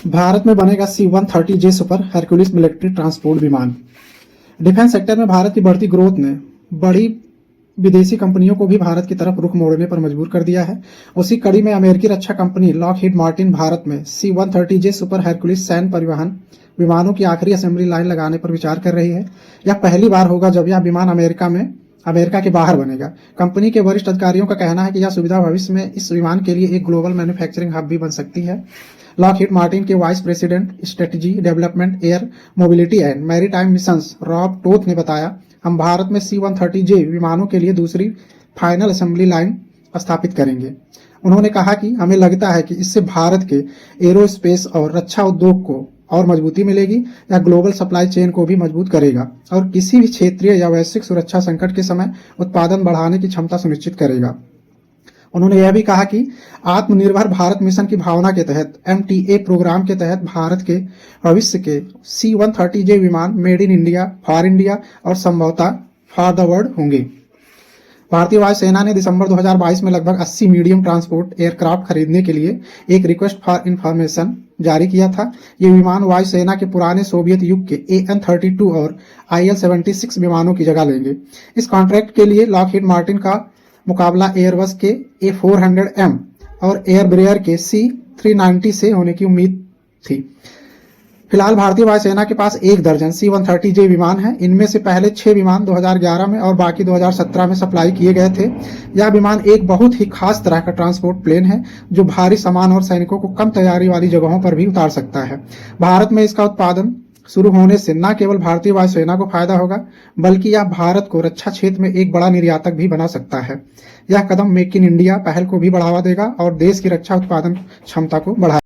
भारत में बनेगा C-130J super Hercules military transport विमान। डिफेंस सेक्टर में भारत की बढ़ती ग्रोथ ने बड़ी विदेशी कंपनियों को भी भारत की तरफ रुख मोड़ने पर मजबूर कर दिया है। उसी कड़ी में अमेरिकी रक्षा कंपनी लॉकहीड मार्टिन भारत में C-130J सुपर हरक्यूलिस सैन्य परिवहन विमानों की आखिरी असेंबली लाइन लगाने पर विचार कर रही है। यह पहली बार होगा जब यह विमान अमेरिका के बाहर बनेगा। कंपनी के वरिष्ठ अधिकारियों का कहना है कि यह सुविधा भविष्य में इस विमान के लिए एक ग्लोबल मैन्युफैक्चरिंग हब भी बन सकती है। लॉकहीड मार्टिन के vice president strategy development air mobility and maritime missions Rob Toth ने बताया, हम भारत में C-130J विमानों के लिए दूसरी फाइनल असेंबली लाइन स्थापित करेंगे। उन्होंने कहा कि हमें लगता है कि इससे भारत के एरोस्पेस और रक्षा उद्योग को और मजबूती मिलेगी। यह ग्लोबल सप्लाई चेन को भी मजबूत करेगा और किसी भी क्षेत्रीय या वैश्विक सुरक्षा संकट के समय उत्पादन बढ़ाने की क्षमता सुनिश्चित करेगा। उन्होंने यह भी कहा कि आत्मनिर्भर भारत मिशन की भावना के तहत MTA प्रोग्राम के तहत भारत के भविष्य के C-130J विमान made in India, for India और संभवतः फॉर द वर्ल्ड होंगे। भारतीय वायुसेना ने दिसंबर 2022 में लगभग 80 मीडियम ट्रांसपोर्ट एयरक्राफ्ट खरीदने के लिए एक रिक्वेस्ट फॉर इंफॉर्मेशन जारी किया था। ये विमान वायुसेना के पुराने सोवियत युग के AN-32 और IL-76 विमानों की जगह लेंगे। इस कॉन्ट्रैक्ट के लिए लॉकहीड मार्टिन का मुकाबला एयरबस के A400M और एयरब्रेयर के C390 से होने की उम्मीद थी। फिलहाल भारतीय वायुसेना के पास 1 दर्जन C-130J विमान है। इनमें से पहले 6 विमान 2011 में और बाकी 2017 में सप्लाई किए गए थे। यह विमान एक बहुत ही खास तरह का ट्रांसपोर्ट प्लेन है जो भारी सामान और सैनिकों को कम तैयारी वाली जगहों पर भी उतार सकता है। भारत में इसका उत्पादन शुरू होने से न केवल भारतीय वायुसेना को फायदा होगा, बल्कि यह भारत को रक्षा क्षेत्र में एक बड़ा निर्यातक भी बना सकता है। यह कदम मेक इन इंडिया पहल को भी बढ़ावा देगा और देश की रक्षा उत्पादन क्षमता को बढ़ाएगा।